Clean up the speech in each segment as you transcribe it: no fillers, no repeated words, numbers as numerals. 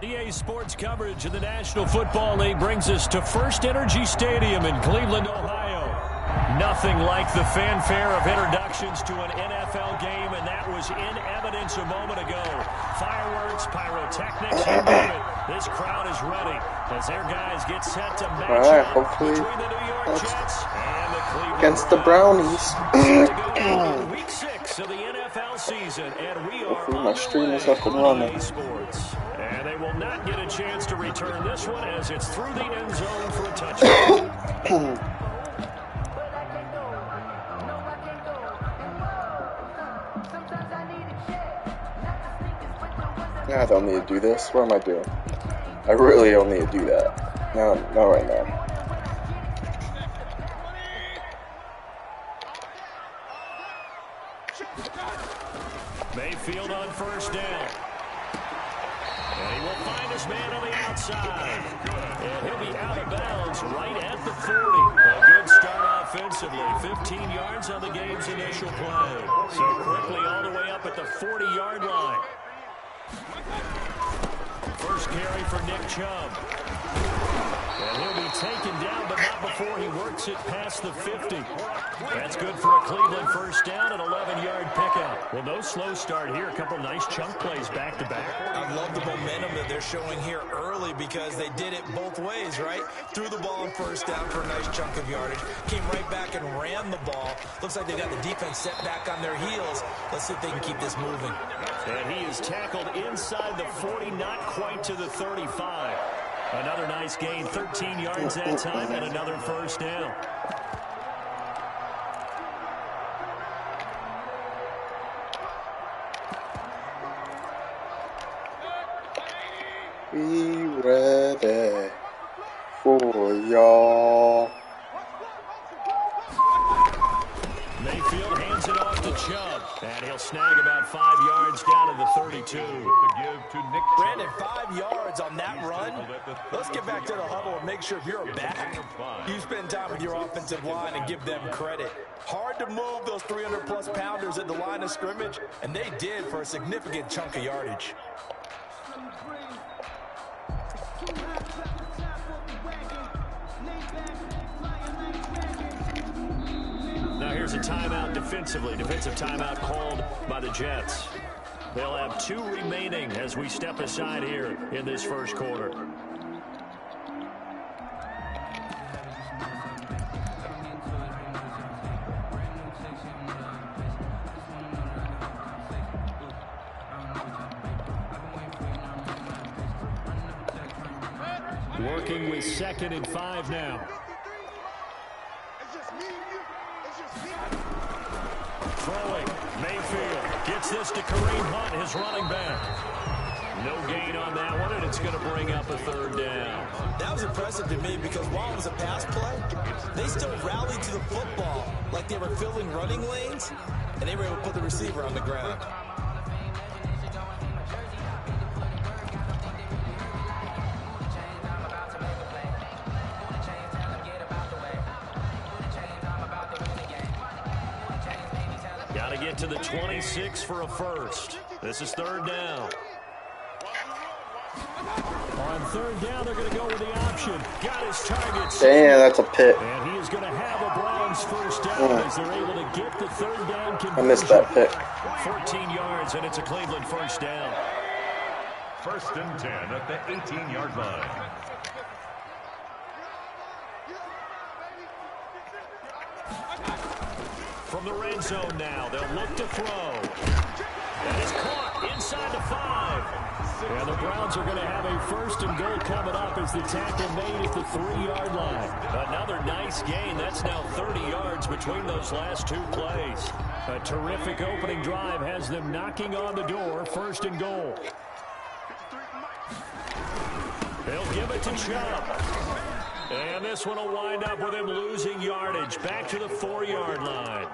EA Sports coverage of the National Football League brings us to First Energy Stadium in Cleveland, Ohio. Nothing like the fanfare of introductions to an NFL game, and that was in evidence a moment ago. Fireworks, pyrotechnics, you name it. This crowd is ready as their guys get set to match up between the New York Jets and the Cleveland against the Brownies. Week 6 of the NFL season, and we are hopefully my stream is up up and running. Sports. And they will not get a chance to return this one as it's through the end zone for a touchdown. I don't need to do this. What am I doing? I really don't need to do that. No, not right now. Mayfield on first down. And he will find his man on the outside. And he'll be out of bounds right at the 40. A good start offensively. 15 yards on the game's initial play. So quickly all the way up at the 40-yard line. First carry for Nick Chubb. And he'll be taken down, but not before he works it past the 50. That's good for a Cleveland first down, an 11-yard pickup. Well, no slow start here. A couple nice chunk plays back-to-back. I love the momentum that they're showing here early because they did it both ways, right? Threw the ball on first down for a nice chunk of yardage. Came right back and ran the ball. Looks like they got the defense set back on their heels. Let's see if they can keep this moving. And he is tackled inside the 40, not quite to the 35. Another nice gain, 13 yards that time, and another first down. Be ready for y'all. Mayfield hands it off to Chubb, and he'll snag about 5 yards down to the 32. Brandon, 5 yards on that run. Let's get back to the huddle and make sure if you're a back, you spend time with your offensive line and give them credit. Hard to move those 300-plus pounders at the line of scrimmage, and they did for a significant chunk of yardage. Now here's a timeout defensively. Defensive timeout called by the Jets. They'll have 2 remaining as we step aside here in this first quarter. Working with 2nd and 5 now. Throwing, Mayfield gets this to Kareem Hunt, his running back. No gain on that one, and it's going to bring up a 3rd down. That was impressive to me because while it was a pass play, they still rallied to the football like they were filling running lanes, and they were able to put the receiver on the ground. Got to get to the 26 for a first. This is 3rd down. On 3rd down, they're going to go with the option. Got his target. Damn, that's a pick. And he is going to have a Browns first down as they're able to get the 3rd down conversion. I missed that pick. 14 yards, and it's a Cleveland first down. 1st and 10 at the 18-yard line. From the red zone now, they'll look to throw. That is caught inside the 5. And the Browns are going to have a 1st and goal coming up as the tackle made at the 3-yard line. Another nice gain. That's now 30 yards between those last 2 plays. A terrific opening drive has them knocking on the door. 1st and goal. They'll give it to Chubb. And this one will wind up with him losing yardage back to the 4-yard line.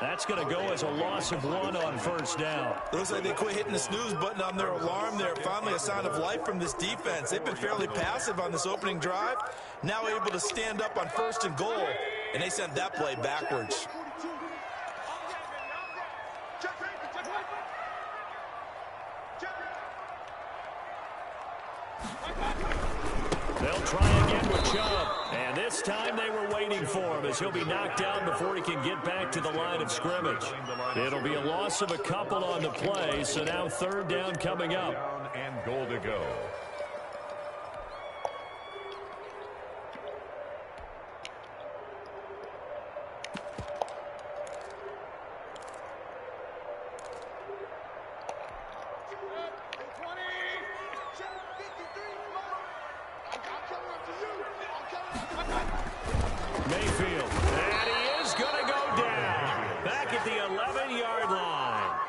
That's going to go as a loss of 1 on first down. Looks like they quit hitting the snooze button on their alarm there. Finally a sign of life from this defense. They've been fairly passive on this opening drive. Now able to stand up on 1st and goal, and they sent that play backwards. They'll try again with Chubb. And this time they were waiting for him as he'll be knocked down before he can get back to the line of scrimmage. It'll be a loss of a couple on the play, so now 3rd down coming up. And goal to go. Mayfield, and he is going to go down. Back at the 11-yard line.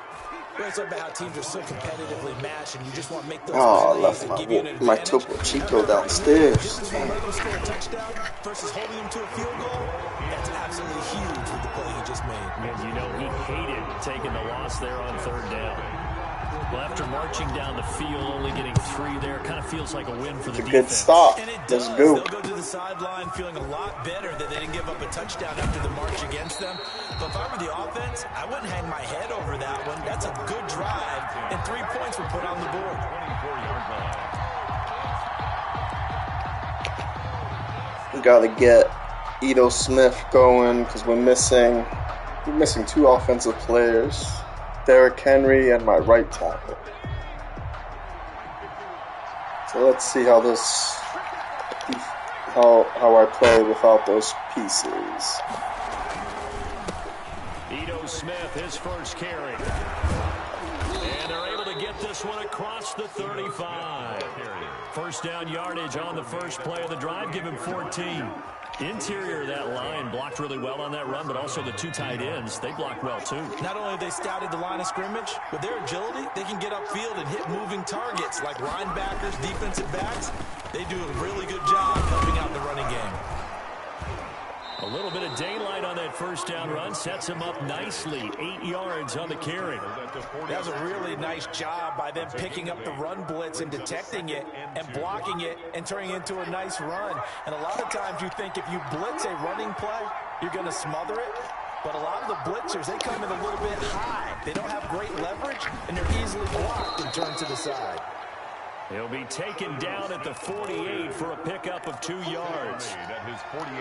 Well, it's about how teams are so competitively matched, and you just want to make those Oh, I plays left that give you an advantage. my Topo Chico downstairs. Score a touchdown versus holding him to a field goal. That's absolutely huge with the play he just made. And you know he hated taking the loss there on 3rd down. Well, after marching down the field, only getting 3 there, kind of feels like a win for the defense. Good stop. And it Let's does. go. They'll go to the sideline feeling a lot better that they didn't give up a touchdown after the march against them. But if I were the offense, I wouldn't hang my head over that one. That's a good drive, and 3 points were put on the board. 24-yard line. We gotta get Ito Smith going because we're missing 2 offensive players. Derrick Henry and my right tackle. So let's see how how I play without those pieces. Ito Smith, his first carry. And they're able to get this one across the 35. First down yardage on the first play of the drive. Give him 14. Interior of that line blocked really well on that run, but also the 2 tight ends, they blocked well too. Not only have they scouted the line of scrimmage, with their agility, they can get upfield and hit moving targets like linebackers, defensive backs. They do a really good job helping out in the running game. A little bit of daylight on that first down run sets him up nicely. 8 yards on the carry. That was a really nice job by them picking up the run blitz and detecting it and blocking it and turning it into a nice run. And a lot of times you think if you blitz a running play, you're going to smother it. But a lot of the blitzers, they come in a little bit high. They don't have great leverage, and they're easily blocked and turned to the side. He'll be taken down at the 48 for a pickup of 2 yards.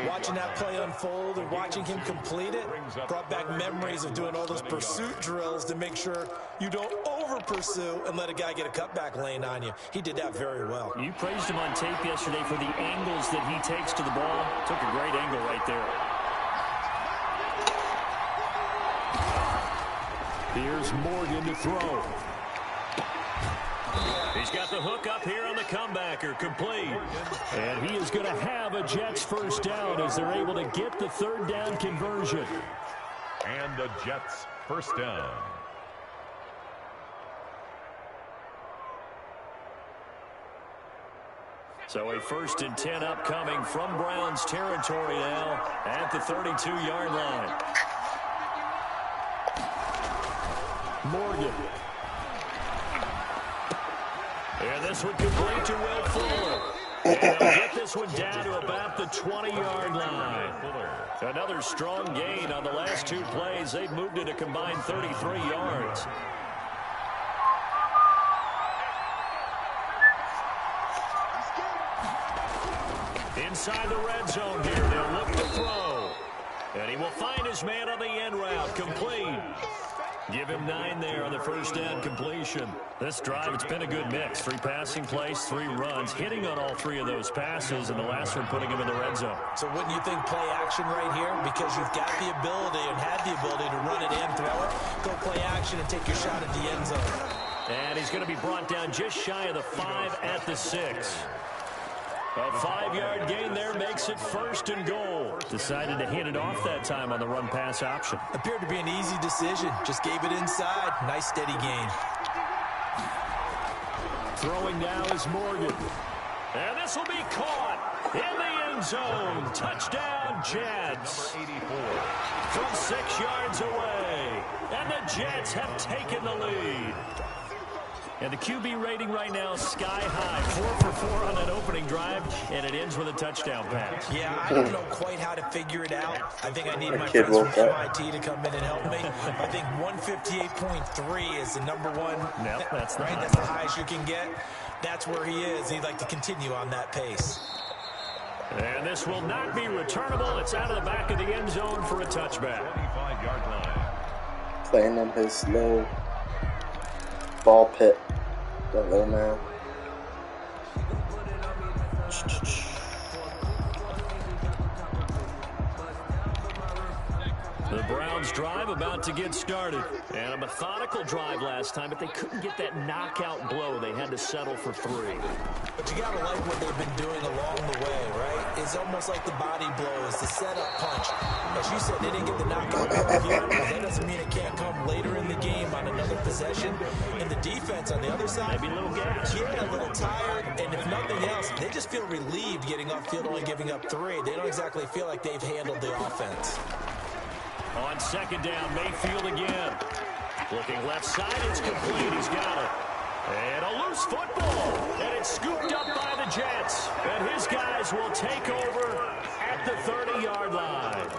Watching that play unfold and watching him complete it brought back memories of doing all those pursuit drills to make sure you don't over-pursue and let a guy get a cutback lane on you. He did that very well. You praised him on tape yesterday for the angles that he takes to the ball. Took a great angle right there. Here's Morgan to throw. He's got the hook up here on the comebacker, complete. And he is going to have a Jets first down as they're able to get the 3rd down conversion. And the Jets first down. So a 1st and 10 upcoming from Browns territory now at the 32-yard line. Morgan. And this one complete to Will Fuller. And they'll get this one down to about the 20-yard line. Another strong gain on the last 2 plays. They've moved it a combined 33 yards. Inside the red zone here. They'll look to throw. And he will find his man on the end route. Complete. Give him 9 there on the first down completion. This drive, it's been a good mix. 3 passing plays, 3 runs, hitting on all 3 of those passes, and the last one putting him in the red zone. So wouldn't you think play action right here? Because you've got the ability and had the ability to run it and throw it. Go play action and take your shot at the end zone. And he's going to be brought down just shy of the 5 at the 6. A 5-yard gain there makes it 1st and goal. Decided to hand it off that time on the run-pass option. Appeared to be an easy decision. Just gave it inside. Nice steady gain. Throwing now is Morgan. And this will be caught. In the end zone. Touchdown, Jets. From 6 yards away. And the Jets have taken the lead. And the QB rating right now is sky high. 4 for 4 on that opening drive, and it ends with a touchdown pass. Yeah, I don't know quite how to figure it out. I think I need my friends from MIT to come in and help me. I think 158.3 is the number one. Nope, that's right. That's the highest you can get. That's where he is. He'd like to continue on that pace. And this will not be returnable. It's out of the back of the end zone for a touchback. 25-yard line. Playing in his low ball pit. That little man. The Browns drive about to get started. And a methodical drive last time, but they couldn't get that knockout blow. They had to settle for 3. But you got to like what they've been doing along the way, right? It's almost like the body blows, the setup punch. As you said, they didn't get the knockout blow here, but that doesn't mean it can't come later in the game on another possession. And the defense on the other side, maybe a little gas. Yeah, a little tired. And if nothing else, they just feel relieved getting off field, only giving up 3. They don't exactly feel like they've handled the offense. On second down, Mayfield again. Looking left side, it's complete. He's got it. And a loose football. And it's scooped up by the Jets. And his guys will take over at the 30-yard line.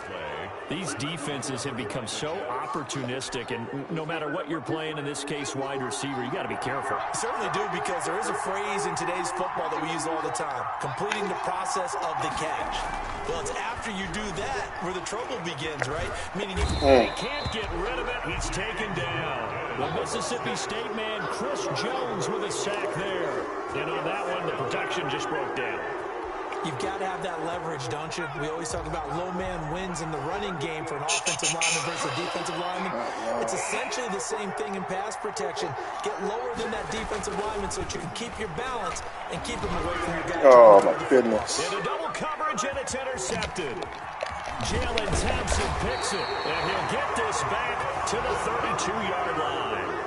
These defenses have become so opportunistic, and no matter what you're playing, in this case, wide receiver, you got to be careful. You certainly do, because there is a phrase in today's football that we use all the time, completing the process of the catch. Well, it's after you do that where the trouble begins, right? Meaning you can't get rid of it. He's taken down. The Mississippi State man, Chris Jones, with a sack there. And on that one, the protection just broke down. You've got to have that leverage, don't you? We always talk about low man wins in the running game for an offensive lineman versus a defensive lineman. It's essentially the same thing in pass protection. Get lower than that defensive lineman so that you can keep your balance and keep him away from your guy. Oh, my goodness. In a double coverage, and it's intercepted. Jalen Thompson picks it, and he'll get this back to the 32-yard line.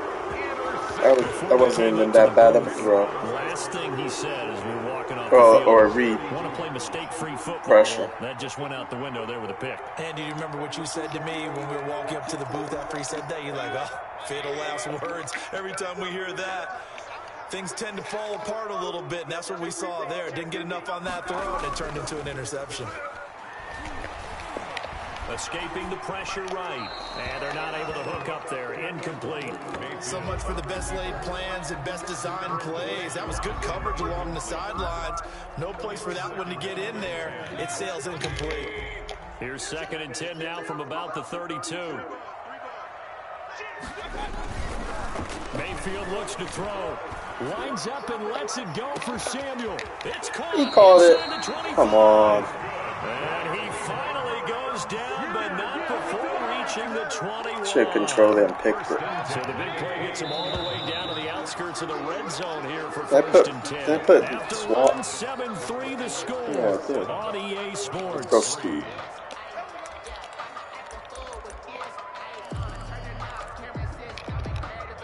That wasn't even that bad of a throw. Last thing he said as we were walking off the field. Or a read. Want to play mistake-free football. Pressure. That just went out the window there with a pick. And do you remember what you said to me when we were walking up to the booth after he said that? You're like, oh, fatal last words. Every time we hear that, things tend to fall apart a little bit, and that's what we saw there. Didn't get enough on that throw, and it turned into an interception. Escaping the pressure right. And they're not able to hook up there. Incomplete. So much for the best laid plans and best designed plays. That was good coverage along the sidelines. No place for that one to get in there. It sails incomplete. Here's 2nd and 10 now from about the 32. Mayfield looks to throw. Lines up and lets it go for Samuel. It's caught. He called it. Come on. And he finally goes down, but not before reaching the 21. Should control it and picked it. So the big play gets him all the way down to the outskirts of the red zone here for They first and 10. They put After swap. 7-3 the score Yeah, on EA Sports. Go Steve.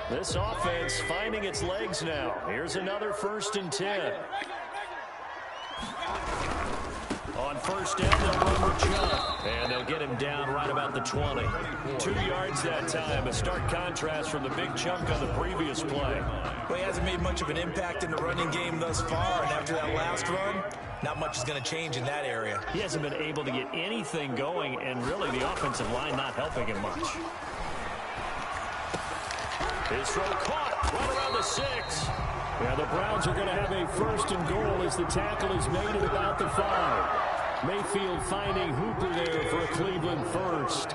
This offense finding its legs now. Here's another 1st and 10. On first down, they'll run with Chubb. And they'll get him down right about the 20. 2 yards that time. A stark contrast from the big chunk on the previous play. Well, he hasn't made much of an impact in the running game thus far. And after that last run, not much is going to change in that area. He hasn't been able to get anything going, and really the offensive line not helping him much. His throw caught right around the 6. Yeah, the Browns are going to have a 1st and goal as the tackle is made at about the 5. Mayfield finding Hooper there for a Cleveland 1st.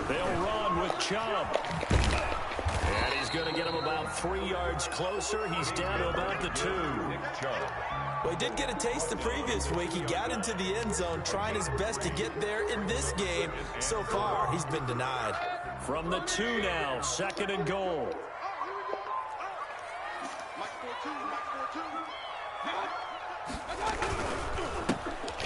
They'll run with Chubb. And he's going to get him about 3 yards closer. He's down to about the 2. Well, he did get a taste the previous week. He got into the end zone trying his best to get there in this game. So far, he's been denied. From the 2 now, 2nd and goal.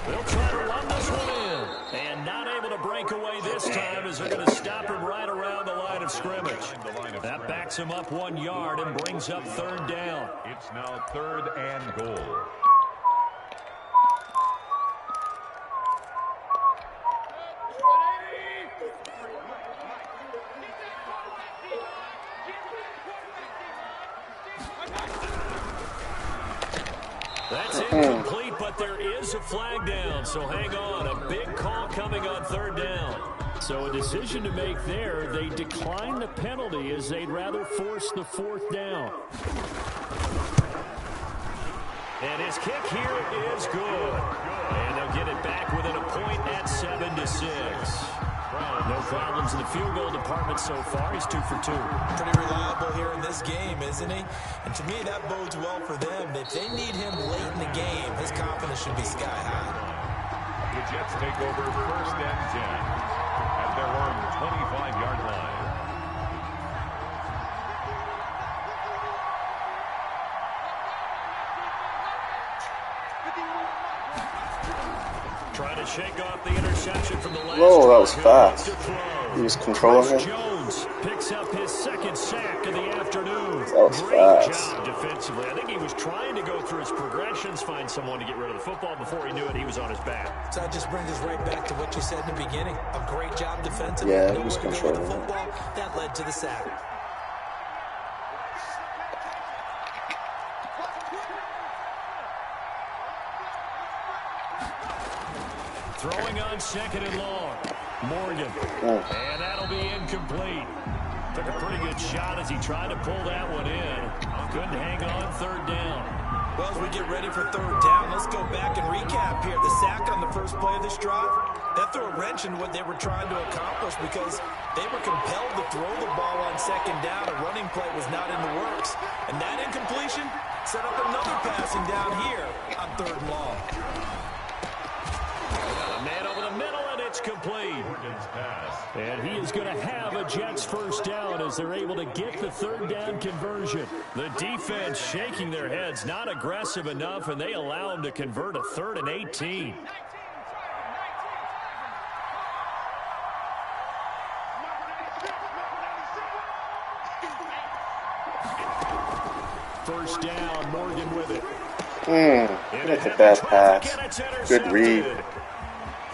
They'll try to run this one in. And not able to break away this time as they're going to stop him right around the line of scrimmage. That backs him up 1 yard and brings up third down. It's now 3rd and goal. That's incomplete, but there is a flag down, so hang on. A big call coming on third down. So a decision to make there. They decline the penalty as they'd rather force the 4th down. And his kick here is good. And they'll get it back within a point at 7-6. No problems in the field goal department so far. He's 2 for 2. Pretty reliable here in this game, isn't he? And to me, that bodes well for them. If they need him late in the game, his confidence should be sky high. The Jets take over 1st and 10 at their own 25-yard line. Trying to shake off the interception from the last. Whoa, that was fast. He was controlling him. Jones picks up his 2nd sack of the afternoon. That was Great fast. job defensively. I think he was trying to go through his progressions, find someone to get rid of the football. Before he knew it, he was on his back. So that just brings us right back to what you said in the beginning. A great job defensively. Yeah, he was Nowhere to go with controlling the it. football. That led to the sack. Throwing on 2nd and long. Morgan. And that'll be incomplete. Took a pretty good shot as he tried to pull that one in. Couldn't hang on 3rd down. Well, as we get ready for 3rd down, let's go back and recap here. The sack on the first play of this drive, that threw a wrench in what they were trying to accomplish because they were compelled to throw the ball on 2nd down. A running play was not in the works. And that incompletion set up another passing down here on 3rd and long. A man over the middle, and it's complete. And he is going to have a Jets 1st down as they're able to get the 3rd down conversion. The defense shaking their heads, not aggressive enough, and they allow him to convert a 3rd and 18. First down, Morgan with it. That's a bad pass. Good read.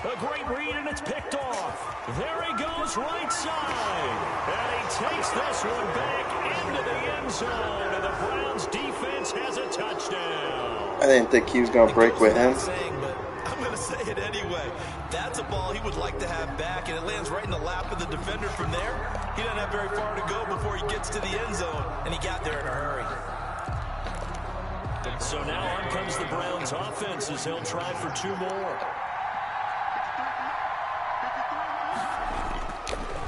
A great read, and it's picked off. There he goes, right side. And he takes this one back into the end zone. And the Browns defense has a touchdown. I didn't think he was going to break with him. But I'm going to say it anyway. That's a ball he would like to have back, and it lands right in the lap of the defender from there. He doesn't have very far to go before he gets to the end zone, and he got there in a hurry. So now on comes the Browns offense as they'll try for 2 more.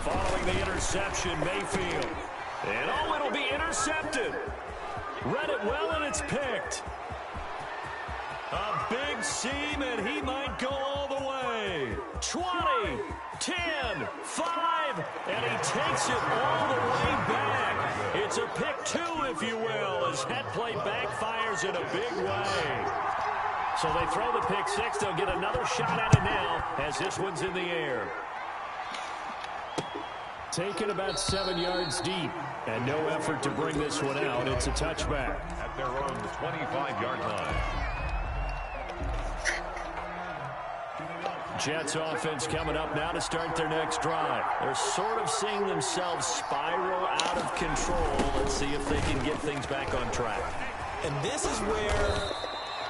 Following the interception, Mayfield. And oh, it'll be intercepted. Read it well, and it's picked. A big seam, and he might go all the way. 20, 10, 5, and he takes it all the way back. It's a pick 2, if you will, as that play backfires in a big way. So they throw the pick 6. They'll get another shot at it now as this one's in the air. Taken about 7 yards deep, and no effort to bring this one out. It's a touchback. At their own 25-yard line. Jets offense coming up now to start their next drive. They're sort of seeing themselves spiral out of control. Let's see if they can get things back on track. And this is where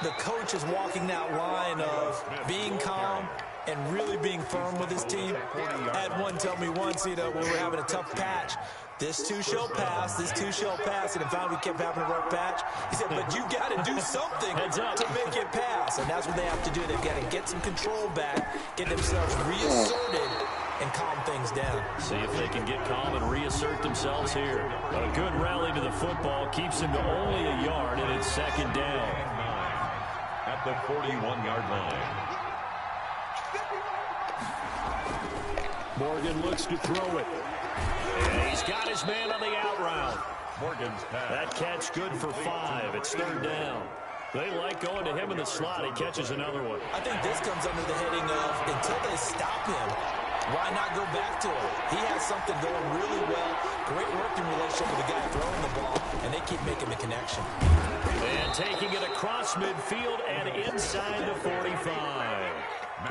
the coach is walking that line of being calm and really being firm with his team. I had one tell me once, when we were having a tough patch, this too shall pass, this too shall pass, and finally we kept having a rough patch. He said, but you got to do something to make it pass, and that's what they have to do. They've got to get some control back, get themselves reasserted, and calm things down. See if they can get calm and reassert themselves here. A good rally to the football keeps them to only a yard, and it's 2nd down. At the 41-yard line. Morgan looks to throw it. And he's got his man on the out route. Morgan's pass. That catch good for 5. It's 3rd down. They like going to him in the slot. He catches another one. I think this comes under the heading of until they stop him, why not go back to him? He has something going really well. Great working relationship with the guy throwing the ball, and they keep making the connection. And taking it across midfield and inside the 45.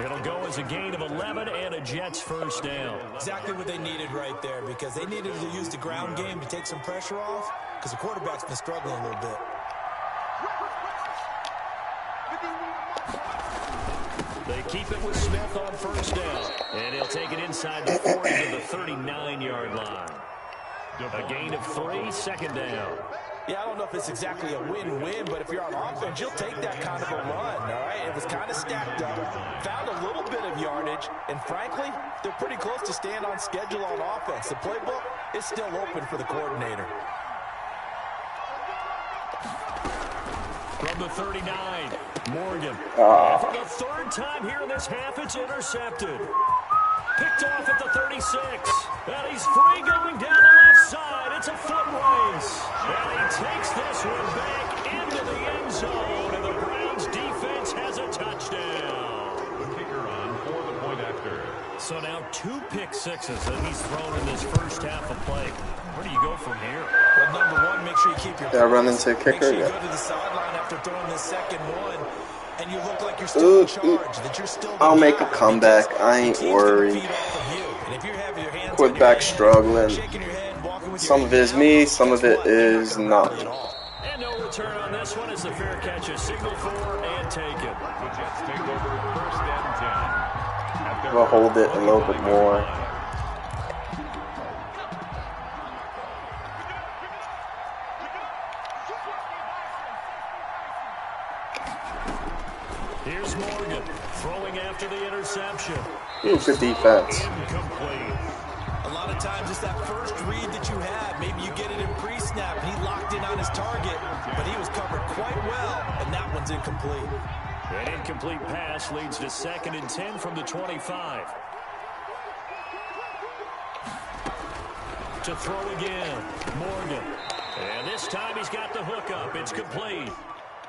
It'll go as a gain of 11 and a Jets first down. Exactly what they needed right there, because they needed to use the ground game to take some pressure off, because the quarterback's been struggling a little bit. They keep it with Smith on first down. And he'll take it inside the 40 to the 39-yard line. A gain of 3, second down. Yeah, I don't know if it's exactly a win-win, but if you're on offense, you'll take that kind of a run, all right? It was kind of stacked up, found a little bit of yardage, and frankly, they're pretty close to staying on schedule on offense. The playbook is still open for the coordinator. From the 39, Morgan. And for the third time here in this half, it's intercepted. Picked off at the 36. And he's free going down the left side. It's a foot race. And he takes this one back into the end zone. And the Browns defense has a touchdown. The kicker on for the point after. So now 2 pick sixes that he's thrown in this first half of play. Where do you go from here? Well, number one, make sure you keep your... Yeah, run into kicker. Make sure you go to the sideline after throwing the second one. And you look like you're still in charge, that you're still... I'll make a comeback. I ain't worried. Quarterback struggling. Some of it is me, some of it is not. And no return on this one as the fair catch is signaled for and taken. The Jets take over first and 10. We'll hold it a little bit more. Here's Morgan throwing after the interception. Good defense. Incomplete. A lot of times it's that first read that you have. Maybe you get it in pre-snap and he locked in on his target, but he was covered quite well, and that one's incomplete. An incomplete pass leads to 2nd and 10 from the 25. To throw again, Morgan. And this time he's got the hook up. It's complete.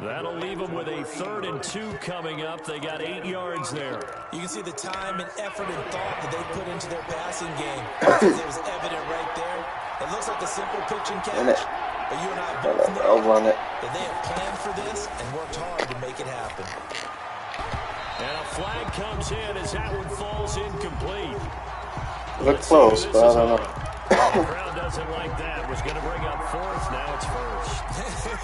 That'll leave them with a 3rd and 2 coming up. They got 8 yards there. You can see the time and effort and thought that they put into their passing game. It was evident right there. It looks like a simple pitch and catch. But you and I both know I'll run it. that they have planned for this and worked hard to make it happen. And a flag comes in as that one falls incomplete. Look close, but I don't know. The crowd doesn't like that. Was going to bring up 4th. Now it's 1st.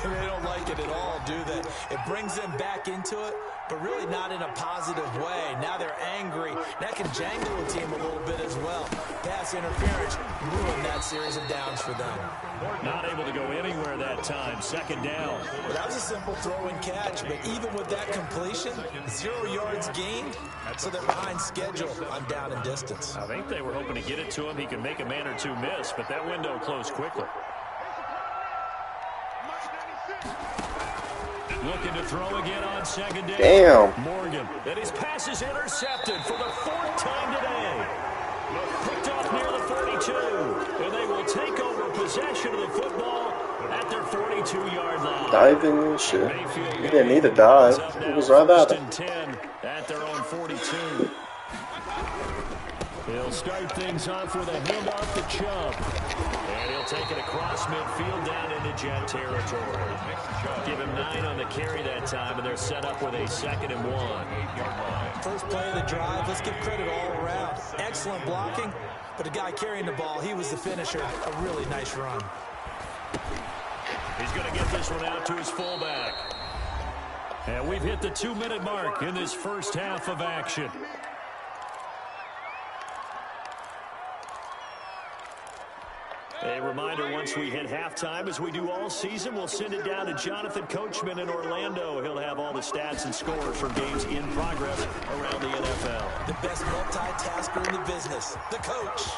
They don't like it at all, do they? It brings them back into it, but really not in a positive way. Now they're angry. That can jangle the team a little bit as well. Pass interference ruined that series of downs for them. Not able to go anywhere that time. 2nd down. Well, that was a simple throw and catch, but even with that completion, 0 yards gained, so they're behind schedule on down and distance. I think they were hoping to get it to him. He could make a man or two miss, but that window closed quickly. Looking to throw again on 2nd down. Damn. Morgan. And his pass is intercepted for the 4th time today. Picked off near the 42. And they will take over possession of the football at their 42-yard line. Diving and shit. He didn't need to dive. He was right at it. 10 at their own 42. He'll start things off with a handoff to Chubb. And he'll take it across midfield down into Jet territory. Give him 9 on the carry that time, and they're set up with a 2nd and 1. First play of the drive, let's give credit all around. Excellent blocking, but the guy carrying the ball, he was the finisher. A really nice run. He's going to get this one out to his fullback. And we've hit the 2-minute mark in this first half of action. A reminder, once we hit halftime, as we do all season, we'll send it down to Jonathan Coachman in Orlando. He'll have all the stats and scores from games in progress around the NFL. The best multitasker in the business, the coach.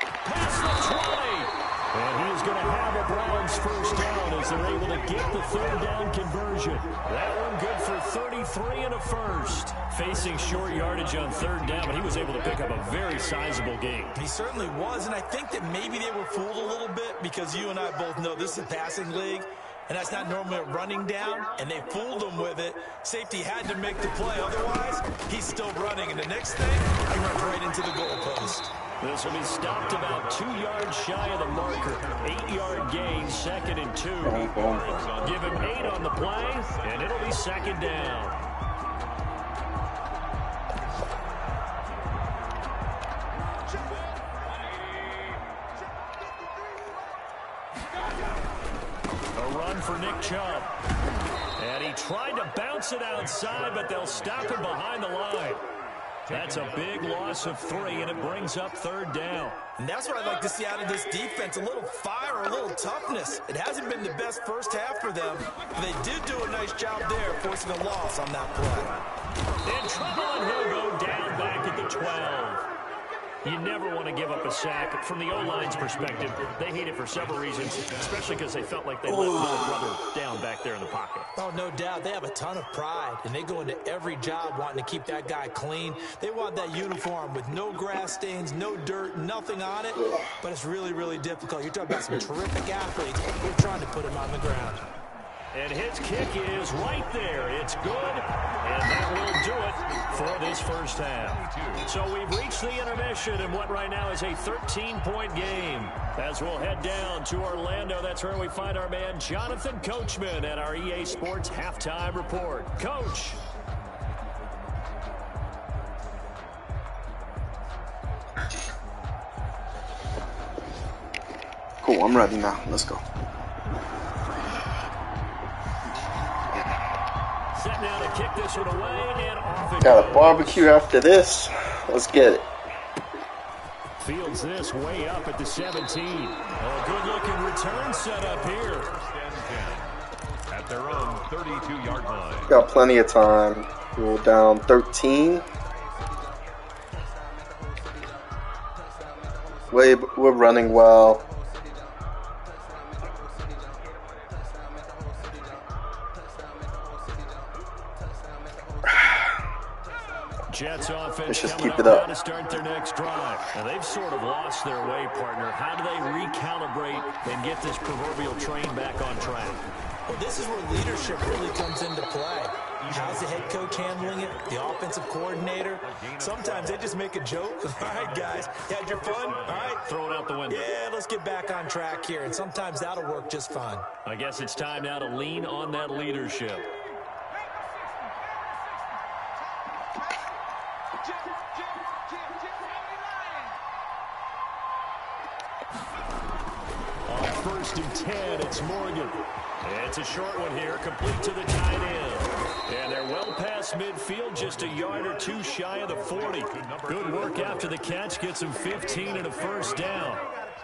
Past the 20. And he is going to have a Browns first down as they're able to get the 3rd down conversion. That one good for 33 and a first. Facing short yardage on 3rd down, but he was able to pick up a very sizable gain. He certainly was, and I think that maybe they were fooled a little bit because you and I both know this is a passing league. and that's not normally a running down, and they fooled him with it. Safety had to make the play. Otherwise, he's still running, and the next thing, he runs right into the goalpost. This will be stopped about 2 yards shy of the marker. 8-yard gain, 2nd and 2. Give him 8 on the play, and it'll be 2nd down. A run for Nick Chubb. And he tried to bounce it outside, but they'll stop him behind the line. That's a big loss of 3, and it brings up 3rd down. And that's what I'd like to see out of this defense, a little fire, a little toughness. It hasn't been the best first half for them, but they did do a nice job there, forcing a loss on that play. In trouble, and he'll go down back at the 12. You never want to give up a sack. From the O-line's perspective, they hate it for several reasons, especially because they felt like they let little brother down back there in the pocket. Oh, no doubt. They have a ton of pride, and they go into every job wanting to keep that guy clean. They want that uniform with no grass stains, no dirt, nothing on it, but it's really, really difficult. You're talking about some terrific athletes. We're trying to put him on the ground. And his kick is right there. It's good, and that will do it for this first half. So we've reached the intermission in what right now is a 13-point game. As we'll head down to Orlando, that's where we find our man Jonathan Coachman at our EA Sports Halftime Report. Coach. Cool, I'm ready now. Let's go. Set now to kick this one away, and off it Got goes. a barbecue after this. Let's get it. Fields this way up at the 17. A good-looking return set up here. At their own 32-yard line. Got plenty of time. We're down 13. We're running well. Jets offense Let's just coming keep it up up. now to start their next drive. Now they've sort of lost their way, partner. How do they recalibrate and get this proverbial train back on track? Well, this is where leadership really comes into play. How's the head coach handling it? The offensive coordinator? Sometimes they just make a joke. All right, guys, you had your fun? All right. Throw it out the window. Yeah, let's get back on track here. And sometimes that'll work just fine. I guess it's time now to lean on that leadership. On 1st and 10, it's Morgan. It's a short one here, complete to the tight end. And they're well past midfield, just a yard or 2 shy of the 40. Good work after the catch, gets him 15 and a first down.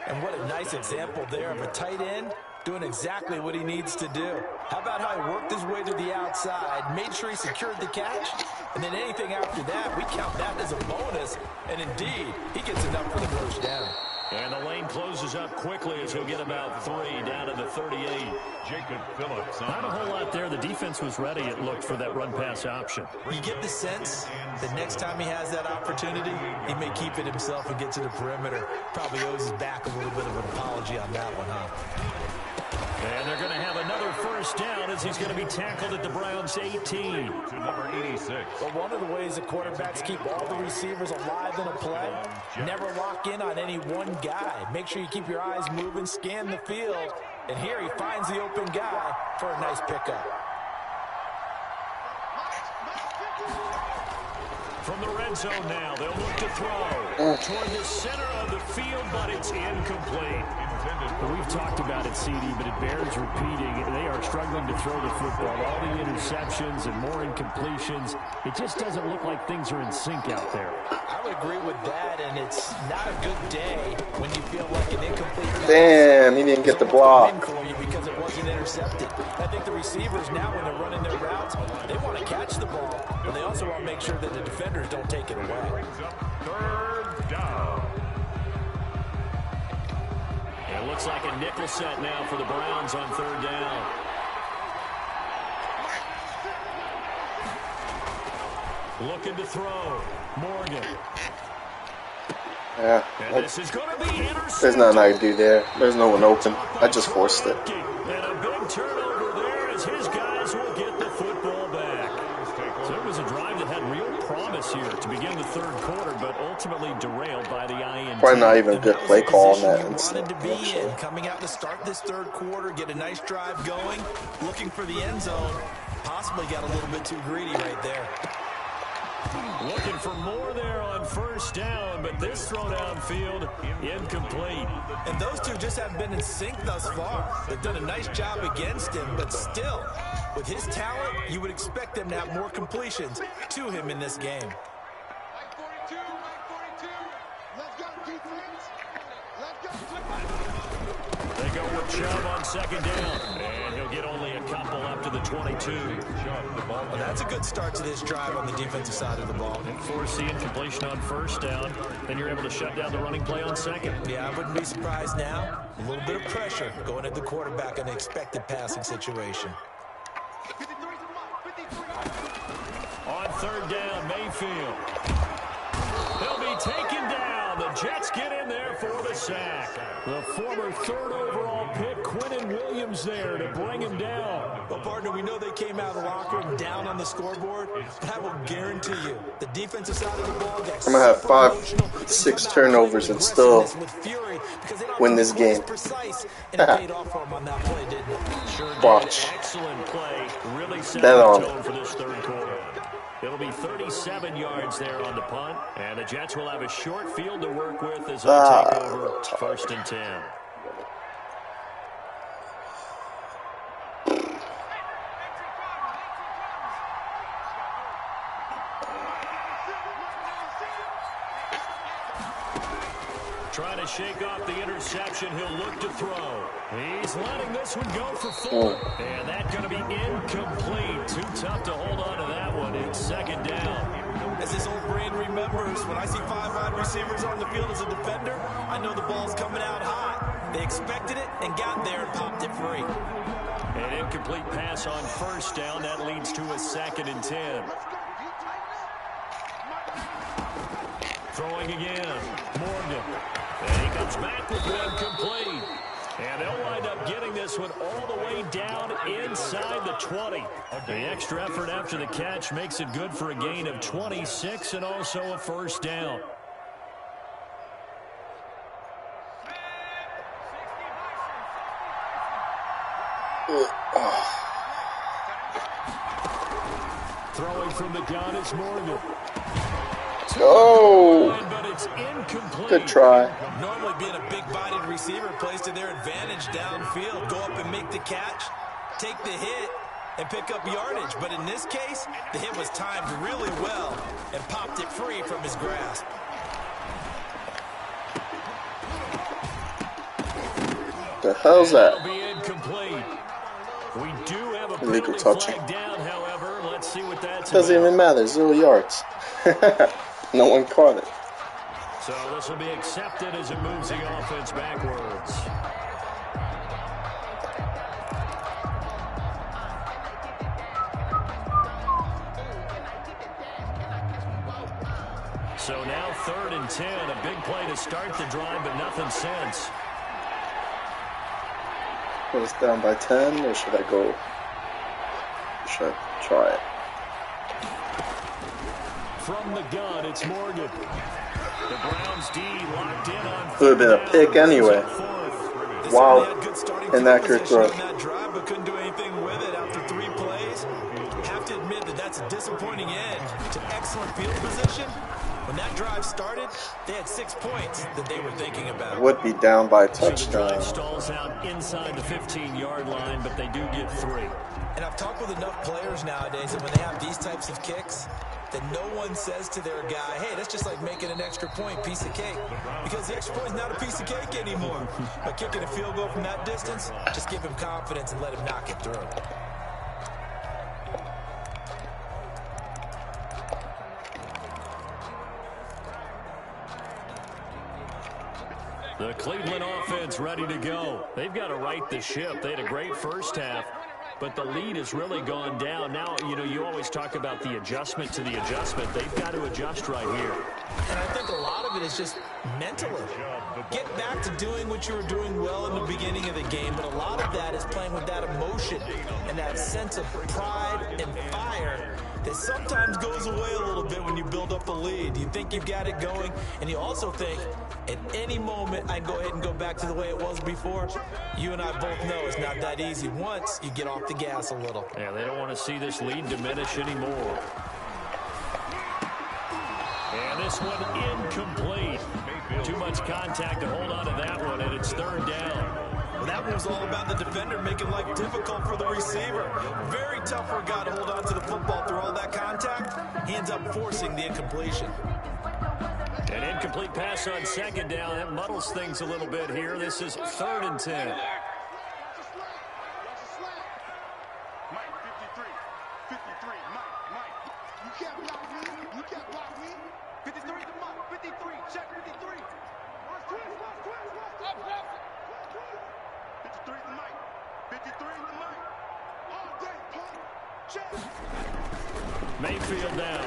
And what a nice example there of a tight end doing exactly what he needs to do. How about how he worked his way to the outside, made sure he secured the catch, and then anything after that, we count that as a bonus. And indeed, he gets enough for the first down. And the lane closes up quickly as he'll get about 3 down to the 38. Jacob Phillips. Not a whole lot there. The defense was ready, it looked, for that run-pass option. You get the sense that next time he has that opportunity, he may keep it himself and get to the perimeter. Probably owes his back a little bit of an apology on that one, huh? And they're going to have another first down as he's going to be tackled at the Browns' 18. To number 86. Well, one of the ways that quarterbacks keep all the receivers alive in a play, never lock in on any one guy. Make sure you keep your eyes moving, scan the field, and here he finds the open guy for a nice pickup. From the red zone now, they'll look to throw toward the center of the field, but it's incomplete. We've talked about it, CD, but it bears repeating. They are struggling to throw the football. All the interceptions and more incompletions. It just doesn't look like things are in sync out there. I would agree with that, and it's not a good day when you feel like an incomplete pass. Damn, he didn't get the block. For you because it wasn't intercepted. I think the receivers now, when they're running their routes, they want to catch the ball, but they also want to make sure that the defenders don't take it away. 3rd down. It looks like a nickel set now for the Browns on 3rd down. Looking to throw. Morgan. Yeah, And this is going to be intercepted. there's nothing I can do there. There's no one open. I just forced it. And a big turnover Probably not even a good play call on that You instant, wanted to be actually. in, coming out to start this third quarter, get a nice drive going, looking for the end zone. Possibly got a little bit too greedy right there. Looking for more there on first down, but this throw downfield incomplete. And those two just haven't been in sync thus far. They've done a nice job against him, but still, with his talent, you would expect them to have more completions to him in this game. They go with Chubb on second down, and he'll get only a couple up to the 22. Well, that's a good start to this drive on the defensive side of the ball. And force the incompletion on first down, then you're able to shut down the running play on second. Yeah, I wouldn't be surprised now. A little bit of pressure going at the quarterback in an expected passing situation. On third down, Mayfield. They'll be taken down. The Jets get in there for the sack. The former third overall pick, Quinnen Williams, there to bring him down. Well, partner, we know they came out of the locker room down on the scoreboard, but I will guarantee you the defensive side of the ball got I'm going to have 5-6 turnovers and still win this game. Watch. Excellent play. Really set Bet the on tone for this third quarter. It'll be 37 yards there on the punt, and the Jets will have a short field to work with as they take over first and 10. Trying to shake off the interception. He'll look to throw. He's letting this one go for 4. And that's going to be incomplete. Too tough to hold on to that one. It's second down. As his old brain remembers, when I see 5 wide receivers on the field as a defender, I know the ball's coming out hot. They expected it and got there and popped it free. An incomplete pass on first down. That leads to a second and 10. Throwing again. Morgan. And he comes back with one complete. And they'll wind up getting this one all the way down inside the 20. The extra effort after the catch makes it good for a gain of 26 and also a first down. Throwing from the gun is Morgan. Oh, good try. Normally being a big-bodied receiver plays to their advantage downfield. Go up and make the catch, take the hit, and pick up yardage. But in this case, the hit was timed really well and popped it free from his grasp. The hell's that? That'll be incomplete. We do have a Illegal touching. flag down, however. Let's see what that's Doesn't about. even matter. 0 yards. No one caught it. So this will be accepted as it moves the offense backwards. So now 3rd and 10. A big play to start the drive, but nothing since. Was down by 10, or should I go? Should I try it? From the gun, it's Morgan. The Browns D locked in on. Would have been a pick anyway. Wow, inaccurate throw. That drive, but couldn't do anything with it after 3 plays. Have to admit that that's a disappointing end to excellent field position. When that drive started, they had 6 points that they were thinking about. Would be down by a So the touchdown. drive stalls out inside the 15-yard line, but they do get 3. And I've talked with enough players nowadays that when they have these types of kicks, that no one says to their guy, hey, that's just like making an extra point, piece of cake. Because the extra point is not a piece of cake anymore. By kicking a field goal from that distance, just give him confidence and let him knock it through. The Cleveland offense ready to go. They've got to right the ship. They had a great first half, but the lead has really gone down. Now, you know, you always talk about the adjustment to the adjustment. They've got to adjust right here. And I think a lot of it is just mentally. Get back to doing what you were doing well in the beginning of the game, but a lot of that is playing with that emotion and that sense of pride and fire that sometimes goes away a little bit when you build up a lead. You think you've got it going, and you also think, at any moment, I can go ahead and go back to the way it was before. You and I both know it's not that easy once you get off the gas a little. Yeah, they don't want to see this lead diminish anymore. And this one incomplete. Too much contact to hold on to that one, and it's third down. Well, that one was all about the defender making life difficult for the receiver. Very tough for a guy to hold on to the football through all that contact. He ends up forcing the incompletion. An incomplete pass on second down. That muddles things a little bit here. This is 3rd and 10. Mike, 53. 53. Mike. You can't block me. You can't block me. 53 to Mike. 53. Check 53. Watch twist. 53 to Mike. 53 to Mike. All day, punk. Check. Mayfield down.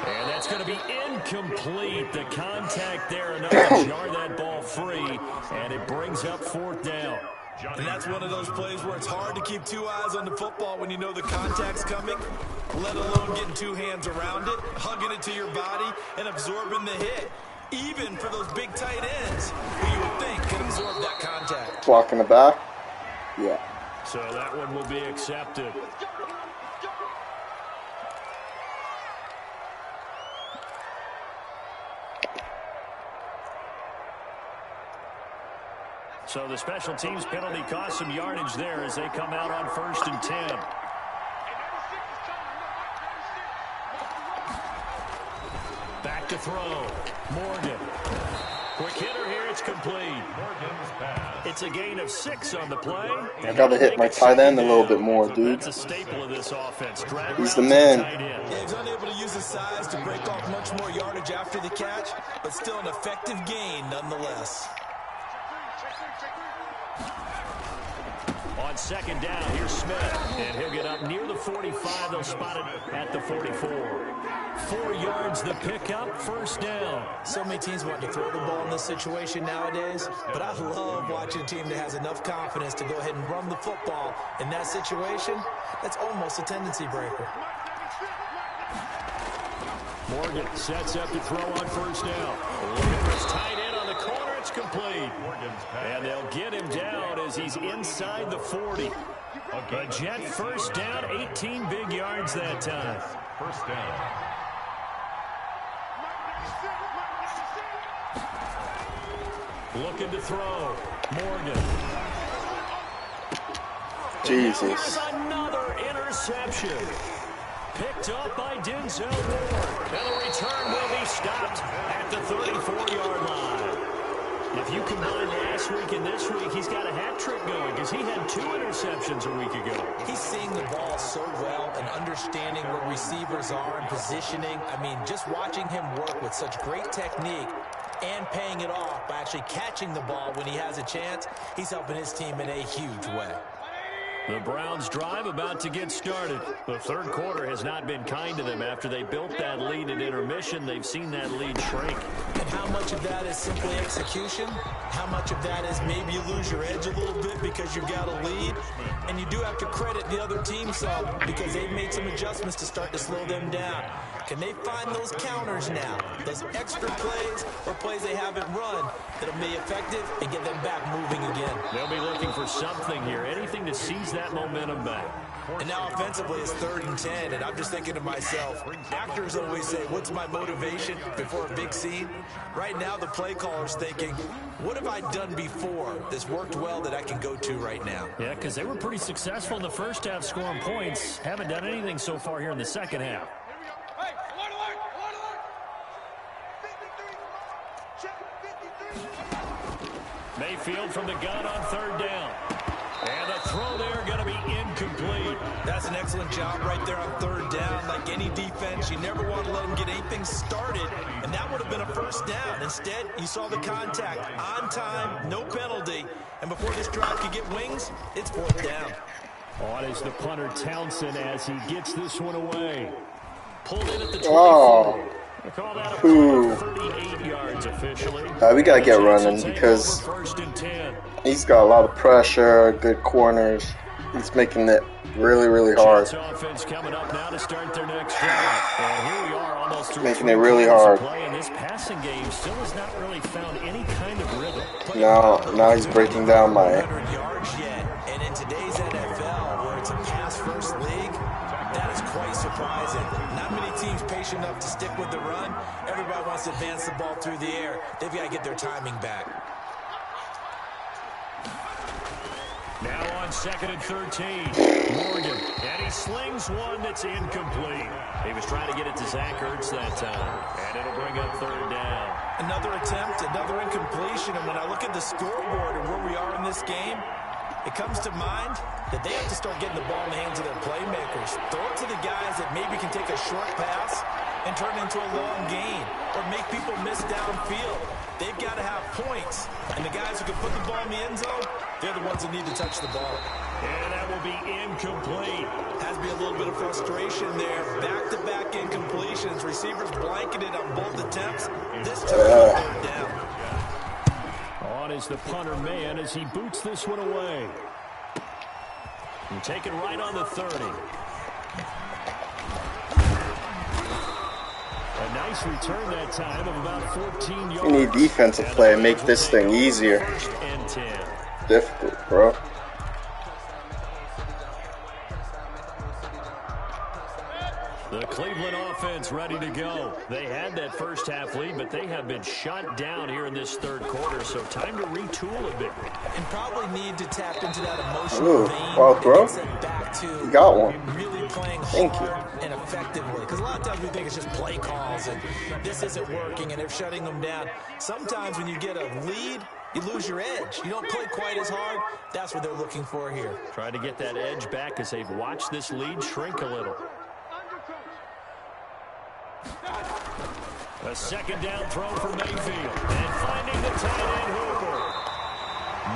And that's going to be incomplete. The contact there enough to jar that ball free, and it brings up 4th down. And that's one of those plays where it's hard to keep two eyes on the football when you know the contact's coming, let alone getting two hands around it, hugging it to your body, and absorbing the hit. Even for those big tight ends who you would think could absorb that contact. Block in the back. Yeah. So that one will be accepted. So the special teams penalty cost some yardage there as they come out on 1st and 10. Back to throw. Morgan. Quick hitter here. It's complete. It's a gain of 6 on the play. I gotta hit my tight end a little bit more, dude. That's a staple of this offense. He's the man. Yeah, he's unable to use his size to break off much more yardage after the catch, but still an effective gain nonetheless. On 2nd down, here's Smith, and he'll get up near the 45. They'll spot it at the 44. 4 yards the pickup, 1st down. So many teams want to throw the ball in this situation nowadays, but I love watching a team that has enough confidence to go ahead and run the football in that situation. That's almost a tendency breaker. Morgan sets up to throw on 1st down. Looking for his tight end on the corner. It's complete. And they'll get him down as he's inside the 40. A Jet 1st down, 18 big yards that time. 1st down. Looking to throw. Morgan. Jesus. Another interception. Picked up by Denzel Ward. And the return will be stopped at the 34-yard line. If you combine last week and this week, he's got a hat trick going because he had 2 interceptions a week ago. He's seeing the ball so well and understanding where receivers are and positioning. I mean, just watching him work with such great technique and paying it off by actually catching the ball when he has a chance, he's helping his team in a huge way. The Browns' drive about to get started. The 3rd quarter has not been kind to them. After they built that lead at intermission, they've seen that lead shrink. And how much of that is simply execution? How much of that is maybe you lose your edge a little bit because you've got a lead? And you do have to credit the other team some because they've made some adjustments to start to slow them down. Can they find those counters now, those extra plays or plays they haven't run that'll be effective and get them back moving again? They'll be looking for something here, anything to seize that momentum back. And now offensively it's 3rd and 10, and I'm just thinking to myself, actors always say, what's my motivation before a big scene? Right now the play caller's thinking, what have I done before that's worked well that I can go to right now? Yeah, because they were pretty successful in the first half scoring points. Haven't done anything so far here in the second half. Mayfield from the gun on 3rd down. And the throw there going to be incomplete. That's an excellent job right there on 3rd down. Like any defense, you never want to let them get anything started, and that would have been a 1st down. Instead, you saw the contact on time, no penalty, and before this drive could get wings, it's 4th down. On is the punter Townsend as he gets this one away. Pulled in at the 24. Oh. Call that a Ooh. 38 yards officially. We gotta get running because he's got a lot of pressure, good corners. He's making it really hard. Offense coming up now to start their next drive. And here we are almost through Making it really hard. play, and this passing game still has not really found any kind of rhythm. Now he's breaking down my... yards yet. And in today's NFL, where it's a pass-first league, that is quite surprising. Not many teams patient enough to stick with the run. Everybody wants to advance the ball through the air. They've got to get their timing back. Now on 2nd and 13, Morgan, and he slings one that's incomplete. He was trying to get it to Zach Ertz that time, and it'll bring up 3rd down. Another attempt, another incompletion, and when I look at the scoreboard and where we are in this game, it comes to mind that they have to start getting the ball in the hands of their playmakers. Throw it to the guys that maybe can take a short pass and turn it into a long gain or make people miss downfield. They've got to have points, and the guys who can put the ball in the end zone, they're the ones that need to touch the ball. And that will be incomplete. Has to be a little bit of frustration there. Back-to-back incompletions. Receivers blanketed on both attempts. This time, 3rd down. On is the punter man as he boots this one away. And taken right on the 30. A nice return that time of about 14 yards. We need defensive play and make this thing easier. 1st and 10. Difficult, bro. The Cleveland offense ready to go. They had that first half lead, but they have been shut down here in this 3rd quarter, so time to retool a bit. And probably need to tap into that emotional vein. Well, bro, back to you got one. really playing Thank you. hard and effectively. Because a lot of times we think it's just play calls and this isn't working and they're shutting them down. Sometimes when you get a lead, you lose your edge. You don't play quite as hard. That's what they're looking for here. Trying to get that edge back as they've watched this lead shrink a little. A 2nd down throw for Mayfield. And finding the tight end Hooper.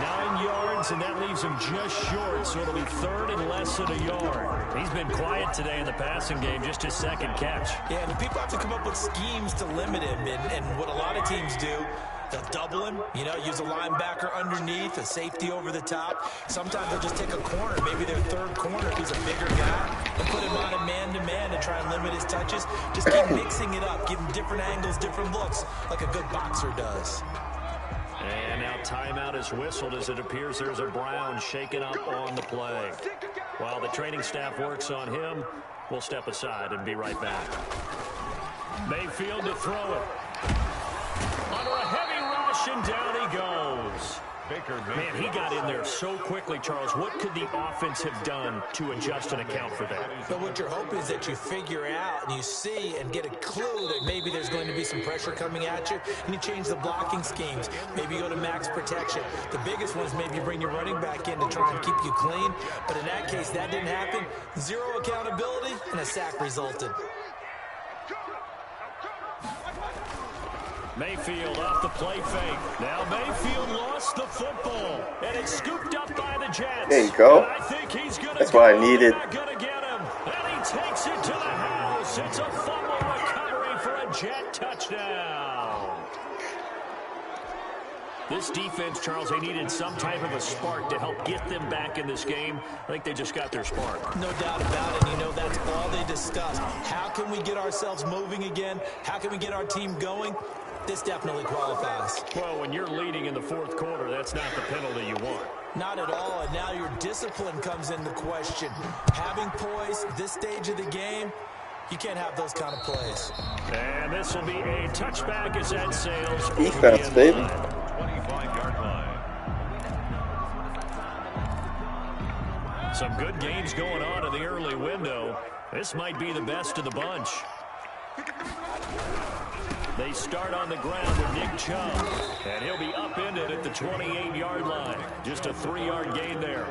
9 yards, and that leaves him just short, so it'll be 3rd and less than a yard. He's been quiet today in the passing game, just his 2nd catch. Yeah, and people have to come up with schemes to limit him, and what a lot of teams do, they'll double him, use a linebacker underneath, a safety over the top. Sometimes they'll just take a corner, maybe their 3rd corner if he's a bigger guy, and put him on a man-to-man to try and limit his touches. Just keep mixing it up, give him different angles, different looks, like a good boxer does. And now timeout is whistled as it appears there's a Brown shaken up on the play. While the training staff works on him, we'll step aside and be right back. Mayfield to throw it. Under a heavy rush, and down he goes. Man, he got in there so quickly, Charles. What could the offense have done to adjust and account for that? But what you're hoping is that you figure out and you see and get a clue that maybe there's going to be some pressure coming at you, and you change the blocking schemes. Maybe you go to max protection. The biggest one is maybe you bring your running back in to try and keep you clean. But in that case, that didn't happen. 0 accountability, and a sack resulted. Mayfield off the play fake. Now Mayfield lost the football, and it's scooped up by the Jets. There you go. And I think he's gonna That's what I needed. Gonna get him, and he takes it to the house. It's a fumble recovery for a Jet touchdown. This defense, Charles, they needed some type of a spark to help get them back in this game. I think they just got their spark. No doubt about it. That's all they discussed. How can we get ourselves moving again? How can we get our team going? This definitely qualifies. Well, when you're leading in the 4th quarter, that's not the penalty you want. Not at all, and now your discipline comes into question. Having poise, this stage of the game, you can't have those kind of plays. And this will be a touchback as that sails. Defense, baby. 25-yard line. Some good games going on in the early window. This might be the best of the bunch. They start on the ground with Nick Chubb, and he'll be upended at the 28-yard line. Just a 3-yard gain there.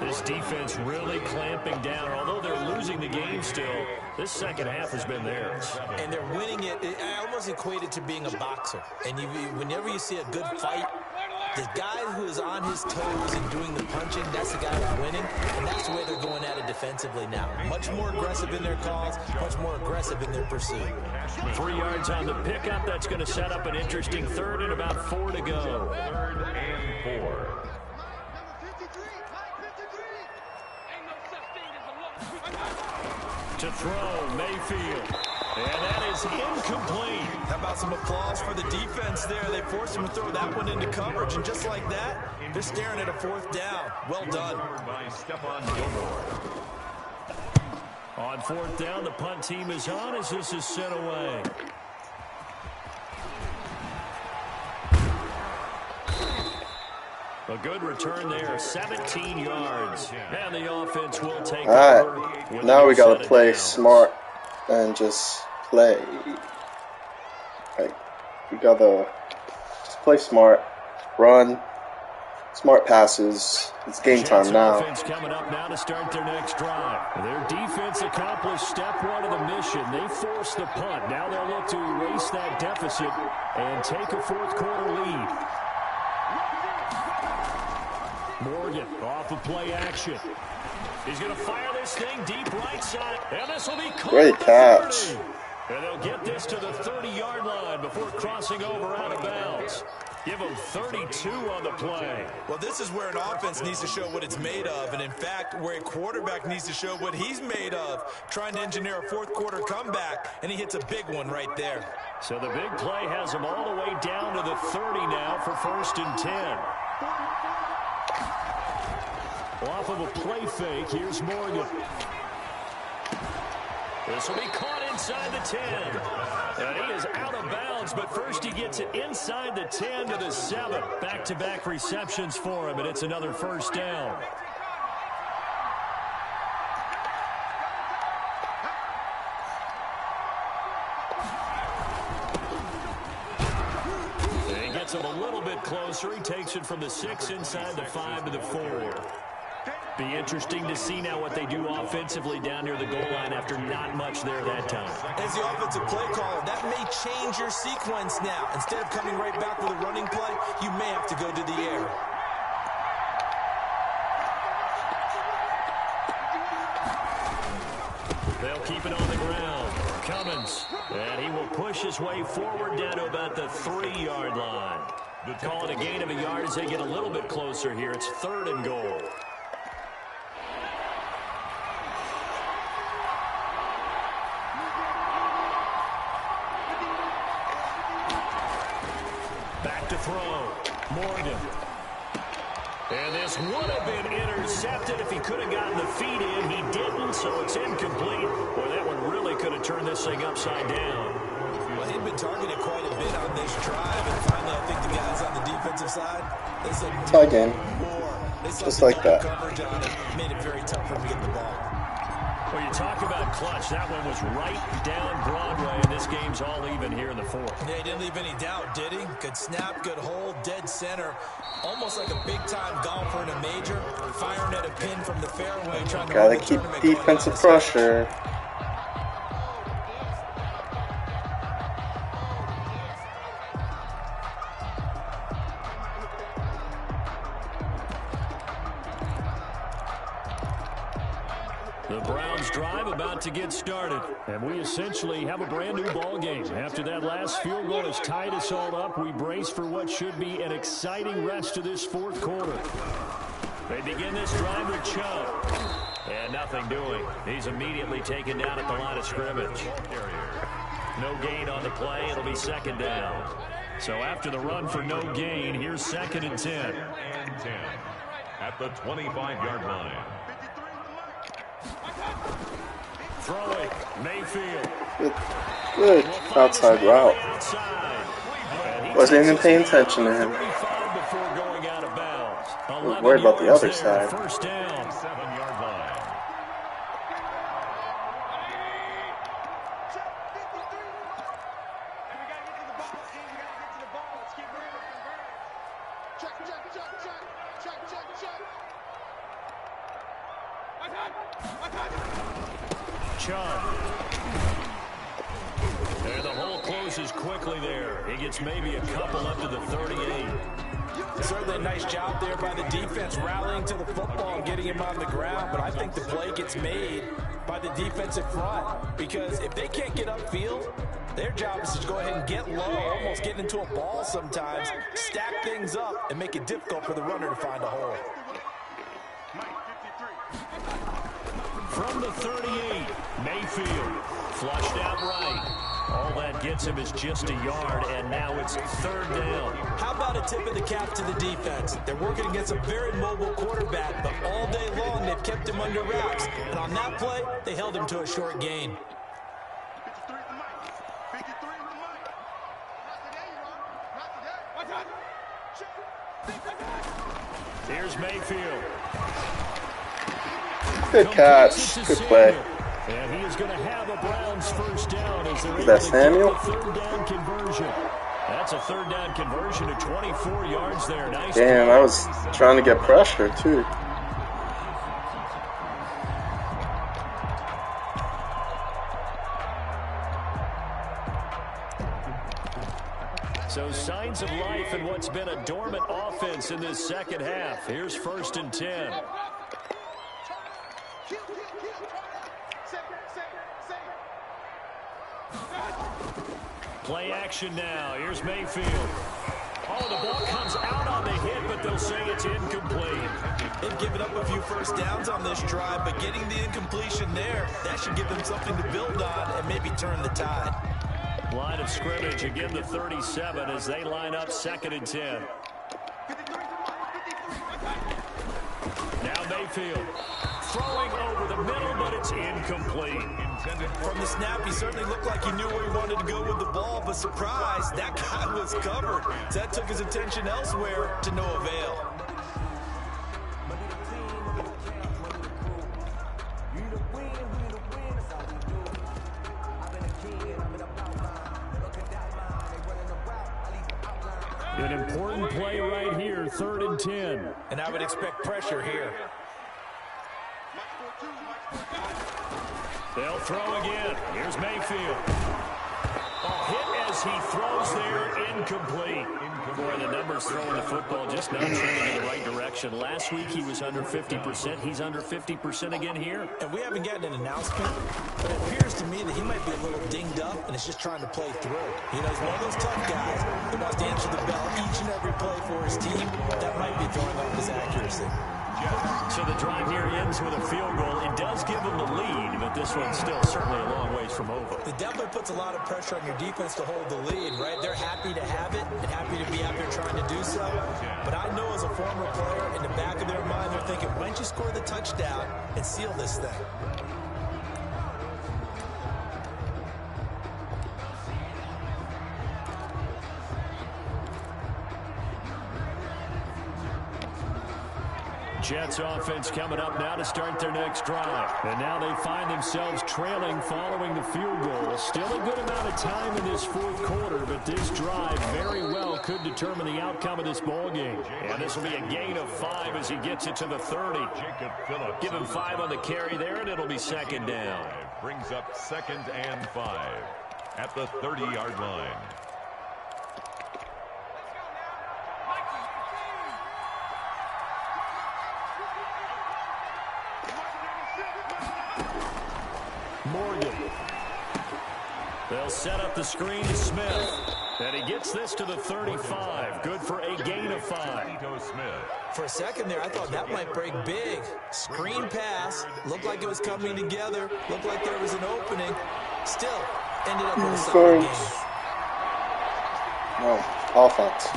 This defense really clamping down. Although they're losing the game still, this 2nd half has been theirs. And they're winning it. I almost equate it to being a boxer. And whenever you see a good fight, The guy who is on his toes and doing the punching, that's the guy who's winning, and that's the way they're going at it defensively now. Much more aggressive in their calls, much more aggressive in their pursuit. 3 yards on the pickup. That's going to set up an interesting third and about 4 to go. 3rd and 4. To throw, Mayfield. And that is incomplete. How about some applause for the defense there? They forced him to throw that one into coverage, and just like that, they're staring at a 4th down. Well done. On 4th down, the punt team is on as this is sent away. A good return there, 17 yards. And the offense will take over. All right, now we got to play smart and just play. Like, we got to just play smart, run, smart passes. It's game time now. Offense coming up now to start their next drive. Their defense accomplished step 1 of the mission. They forced the punt. Now they'll look to erase that deficit and take a 4th quarter lead. Morgan off of play action. He's going to fire this thing deep right side. And this will be caught. Great catch. And they'll get this to the 30-yard line before crossing over out of bounds. Give them 32 on the play. Well, this is where an offense needs to show what it's made of. And, in fact, where a quarterback needs to show what he's made of. Trying to engineer a 4th quarter comeback, and he hits a big one right there. So the big play has him all the way down to the 30 now for 1st and 10. Off of a play fake, here's Morgan. This will be caught inside the 10. And he is out of bounds, but first he gets it inside the 10 to the 7. Back-to-back receptions for him, and it's another 1st down. And he gets him a little bit closer. He takes it from the 6 inside the 5 to the 4. Be interesting to see now what they do offensively down near the goal line after not much there that time. As the offensive play caller, that may change your sequence now. Instead of coming right back with a running play, you may have to go to the air. They'll keep it on the ground. Cummins, and he will push his way forward down to about the 3-yard line. Call it a gain of a yard as they get a little bit closer here. It's 3rd and goal. To throw, Morgan. And this would have been intercepted if he could have gotten the feet in. He didn't, so it's incomplete. Boy, that one really could have turned this thing upside down. Well, he'd been targeted quite a bit on this drive, and finally I think the guys on the defensive side, they said tie game. Just like that. Coverage on it, made it very tough for him to get the ball. Well, you talk about clutch. That one was right down Broadway, and this game's all even here in the 4th. Yeah, he didn't leave any doubt, did he? Good snap, good hold, dead center. Almost like a big-time golfer in a major, firing at a pin from the fairway. Trying to gotta keep defensive pressure. The Browns drive about to get started, and we essentially have a brand new ball game. After that last field goal has tied us all up, we brace for what should be an exciting rest of this 4th quarter. They begin this drive with Chubb, and nothing doing. He's immediately taken down at the line of scrimmage. No gain on the play. It'll be 2nd down. So after the run for no gain, here's 2nd and 10. At the 25-yard line. Throwing, Mayfield. Good outside route. Wasn't even paying attention to him. I was worried about the other side. 1st down. 7-yard line. Chubb. And the hole closes quickly there. He gets maybe a couple up to the 38. Certainly a nice job there by the defense, rallying to the football and getting him on the ground. But I think the play gets made by the defensive front, because if they can't get upfield, their job is to go ahead and get low, almost getting into a ball sometimes, stack things up, and make it difficult for the runner to find a hole. From the 38, Mayfield flushed out right. All that gets him is just a yard, and now it's 3rd down. How about a tip of the cap to the defense? They're working against a very mobile quarterback, but all day long they've kept him under wraps. And on that play, they held him to a short gain. Here's Mayfield. Good catch. Good play. And he is going to have a Browns first down as they're Is that able to Samuel? get the 3rd down conversion. That's a 3rd down conversion of 24 yards there. Nice. Damn, I was trying to get pressure too. So signs of life in what's been a dormant offense in this second half. Here's 1st and 10. Play action now. Here's Mayfield. Oh, the ball comes out on the hit, but they'll say it's incomplete. They've given up a few first downs on this drive, but getting the incompletion there, that should give them something to build on and maybe turn the tide. Line of scrimmage, again the 37 as they line up 2nd and 10. Now Mayfield throwing over the middle, but it's incomplete. From the snap, he certainly looked like he knew where he wanted to go with the ball, but surprise, that guy was covered. So that took his attention elsewhere to no avail. An important play right here, 3rd and 10. And I would expect pressure here. They'll throw again. Here's Mayfield. Hit as he throws there, incomplete. Boy, the numbers throwing the football just not trending in the right direction. Last week he was under 50%. He's under 50% again here. And we haven't gotten an announcement, but it appears to me that he might be a little dinged up and is just trying to play through. You know, he's one of those tough guys that wants to answer the bell each and every play for his team. That might be throwing off his accuracy. So the drive here ends with a field goal. It does give them the lead, but this one's still certainly a long ways from over. It definitely puts a lot of pressure on your defense to hold the lead, right? They're happy to have it and happy to be out there trying to do so. But I know as a former player, in the back of their mind, they're thinking, why don't you score the touchdown and seal this thing? Jets offense coming up now to start their next drive. And now they find themselves trailing following the field goal. Still a good amount of time in this 4th quarter, but this drive very well could determine the outcome of this ball game. And this will be a gain of 5 as he gets it to the 30. Give him 5 on the carry there, and it'll be 2nd down. Brings up 2nd and 5 at the 30-yard line. Morgan. They'll set up the screen to Smith. And he gets this to the 35. Good for a gain of 5. For a second there, I thought that might break big. Screen pass. Looked like it was coming together. Looked like there was an opening. Still, ended up with a solid game. No, offense.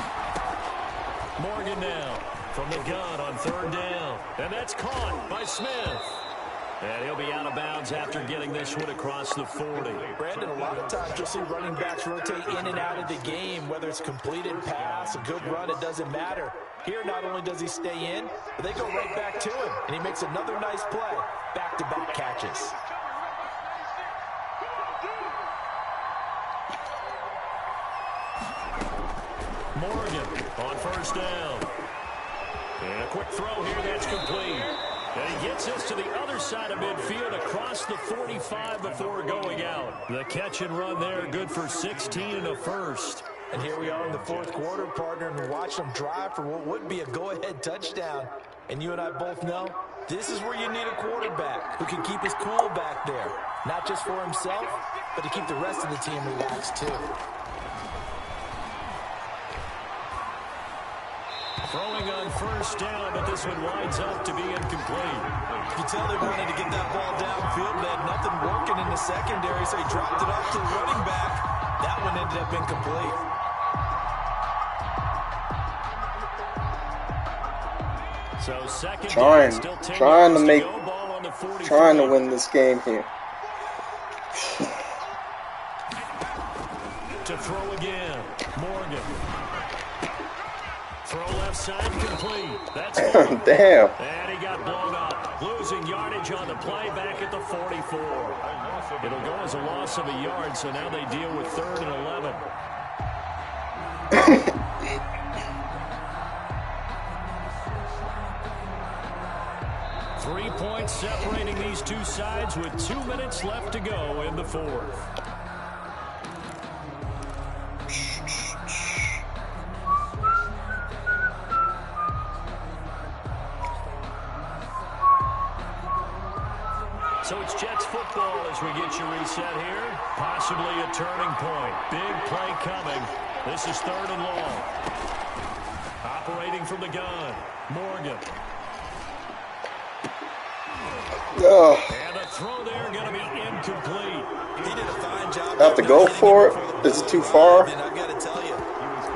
Morgan now from the gun on 3rd down. And that's caught by Smith. And he'll be out of bounds after getting this one across the 40. Brandon, a lot of times you'll see running backs rotate in and out of the game, whether it's completed pass, a good run, it doesn't matter. Here, not only does he stay in, but they go right back to him, and he makes another nice play. Back-to-back catches. Morgan on 1st down. And a quick throw here that's complete. And he gets us to the other side of midfield across the 45 before going out. The catch and run there, good for 16 and a first. And here we are in the fourth quarter, partner, and watch them drive for what would be a go-ahead touchdown. And you and I both know this is where you need a quarterback who can keep his cool back there. Not just for himself, but to keep the rest of the team relaxed too. Throwing on first down, but this one winds up to be incomplete. You tell they wanted to get that ball downfield. They had nothing working in the secondary, so he dropped it off to the running back. That one ended up incomplete. So second trying to win this game here. To throw again, Morgan. Throw left side complete. That's damn. And he got blown up. Losing yardage on the play back at the 44. It'll go as a loss of a yard, so now they deal with 3rd and 11. Three points separating these two sides with 2 minutes left to go in the fourth. So it's Jets football as we get you reset here. Possibly a turning point. Big play coming. This is 3rd and long. Operating from the gun. Morgan. And a throw there going to be incomplete. He did a fine job. Have to go for it. Is it too far? And I've got to tell you,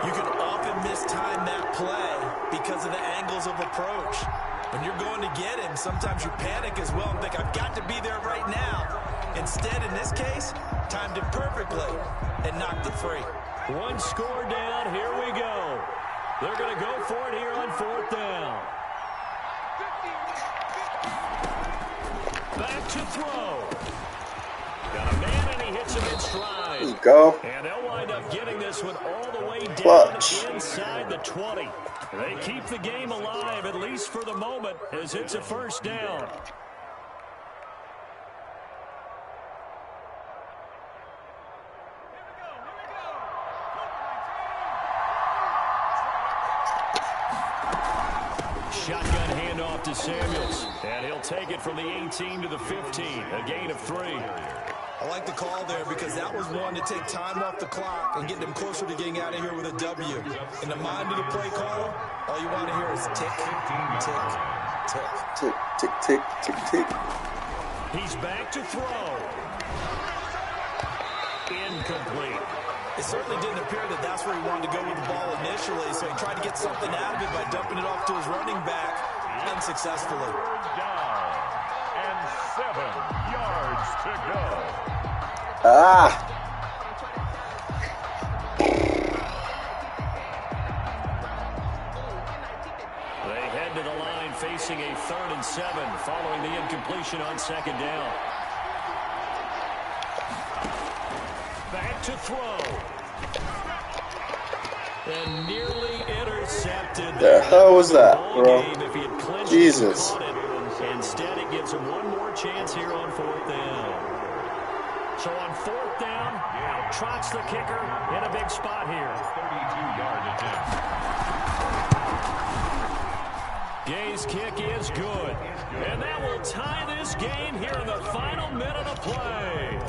you can often mistime that play because of the angles of approach. When you're going to get him, sometimes you panic as well and think, I've got to be there right now. Instead, in this case, timed it perfectly and knocked it free. One score down. Here we go. They're going to go for it here on 4th down. Back to throw. Got a man, and he hits him in stride. There you go. And they'll wind up getting this one all the way down Clutch. inside the 20. They keep the game alive, at least for the moment, as it's a first down. Shotgun handoff to Samuels, and he'll take it from the 18 to the 15, a gain of 3. I like the call there because that was one to take time off the clock and get them closer to getting out of here with a W. In the mind of the play caller, all you want to hear is tick, tick, tick. Tick, tick, tick, tick, tick. He's back to throw. Incomplete. It certainly didn't appear that that's where he wanted to go with the ball initially, so he tried to get something out of it by dumping it off to his running back unsuccessfully. 3rd down and 7 yards to go. They head to the line facing a 3rd and 7 following the incompletion on 2nd down. Back to throw. And nearly intercepted. The hell was that, bro? If he had clinched, Jesus. he caught it. Instead, it gives him one more chance here on 4th down. So on 4th down, out trots the kicker in a big spot here. 32-yard attempt. Gay's kick is good. And that will tie this game here in the final minute of play.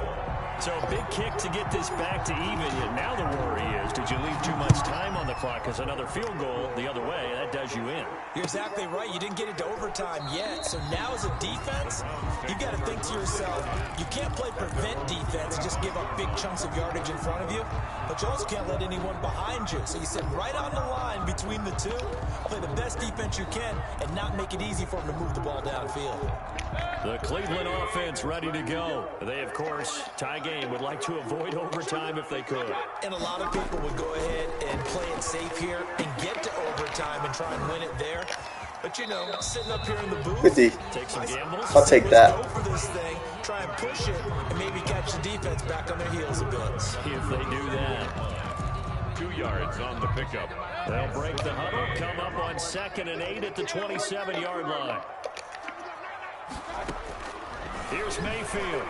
So a big kick to get this back to even. Yet now the worry is, did you leave too much time on the clock? Because another field goal the other way, that does you in. You're exactly right. You didn't get it to overtime yet. So now as a defense, you've got to think to yourself, you can't play prevent defense, just give up big chunks of yardage in front of you. But you also can't let anyone behind you. So you sit right on the line between the two, play the best defense you can, and not make it easy for them to move the ball downfield. The Cleveland offense ready to go. They, of course, tie game, would like to avoid overtime if they could. And a lot of people would go ahead and play it safe here and get to overtime and try and win it there. But, you know, sitting up here in the booth, 50. Take some gambles. I'll take that. Go for this thing, try and push it, and maybe catch the defense back on their heels a bit. If they do that. 2 yards on the pickup. They'll break the huddle, come up on 2nd and 8 at the 27-yard line. Here's Mayfield.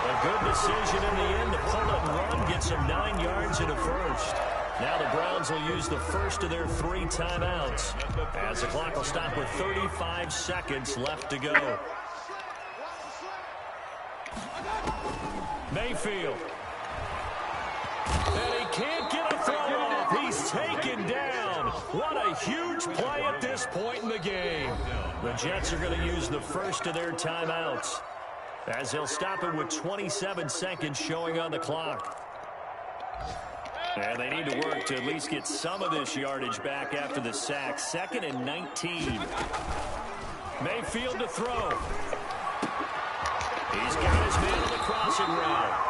A good decision in the end to pull it and run, get some 9 yards and a first. Now the Browns will use the first of their 3 timeouts as the clock will stop with 35 seconds left to go. Mayfield. And he can't get a throw off. He's taken down. What a huge play at this point in the game. The Jets are going to use the first of their timeouts as they'll stop it with 27 seconds showing on the clock. And they need to work to at least get some of this yardage back after the sack. 2nd and 19. Mayfield to throw. He's got his man on the crossing route.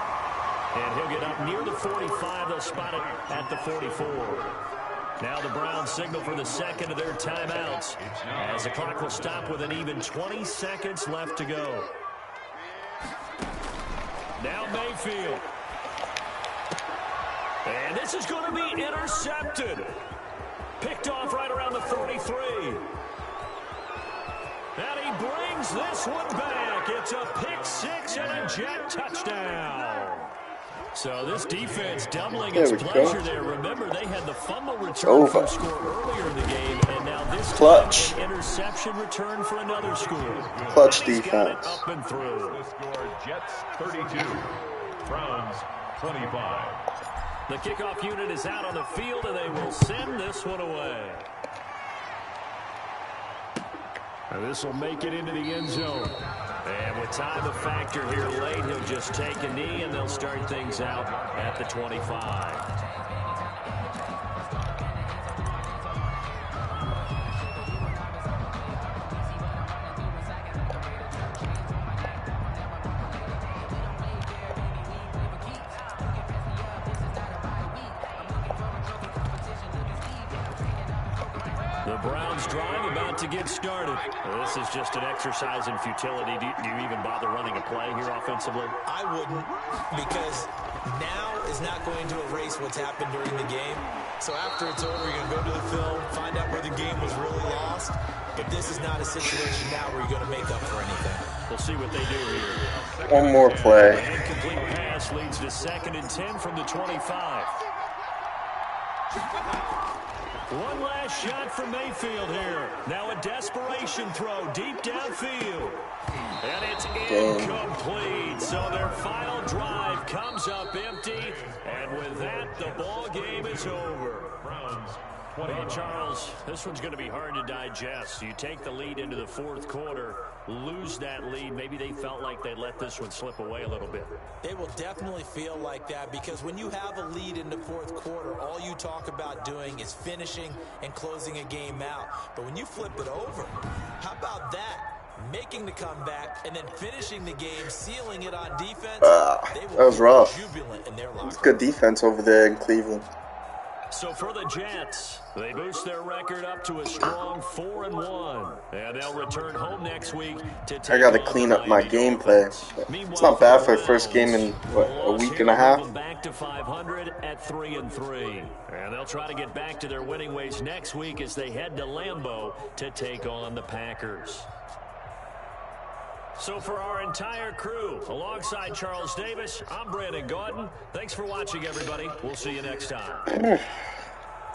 And he'll get up near the 45. They'll spot it at the 44. Now the Browns signal for the second of their timeouts as the clock will stop with an even 20 seconds left to go. Now Mayfield. And this is going to be intercepted. Picked off right around the 33. And he brings this one back. It's a pick 6 and a Jet touchdown. So this defense doubling its pleasure there. Remember, they had the fumble return from score earlier in the game, and now this clutch interception return for another score. Clutch defense. Up and through. The score: Jets 32, Browns 25. The kickoff unit is out on the field, and they will send this one away. And this will make it into the end zone. And with time a factor here late, he'll just take a knee, and they'll start things out at the 25. The Browns drive about to get started. This is just an exercise in futility. Do you even bother running a play here offensively? I wouldn't, because now is not going to erase what's happened during the game. So after it's over, you're going to go to the film, find out where the game was really lost. But this is not a situation now where you're going to make up for anything. We'll see what they do here. One more play. An incomplete pass leads to 2nd and 10 from the 25. One last shot for Mayfield here. Now a desperation throw deep downfield. And it's incomplete. So their final drive comes up empty. And with that, the ball game is over. Browns 20. Well, Charles, this one's going to be hard to digest. You take the lead into the 4th quarter, lose that lead. Maybe they felt like they let this one slip away a little bit. They will definitely feel like that, because when you have a lead in the 4th quarter, all you talk about doing is finishing and closing a game out. But when you flip it over, how about that? Making the comeback and then finishing the game, sealing it on defense. That was rough. Jubilant in their locker room. It's good defense over there in Cleveland. So for the Jets, they boost their record up to a strong 4-1, and they'll return home next week to take. I got to clean up my gameplay. It's not bad for the first game in what, a week and a half. Back to 500 at 3-3, and they'll try to get back to their winning ways next week as they head to Lambeau to take on the Packers. So for our entire crew, alongside Charles Davis, I'm Brandon Gaudin. Thanks for watching, everybody. We'll see you next time.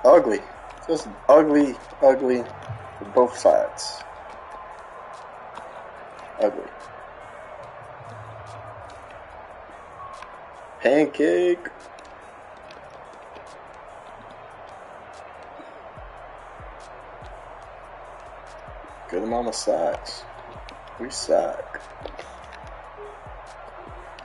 Ugly. Just ugly for both sides. Ugly. Pancake. Good amount of sacks. 3 sacks.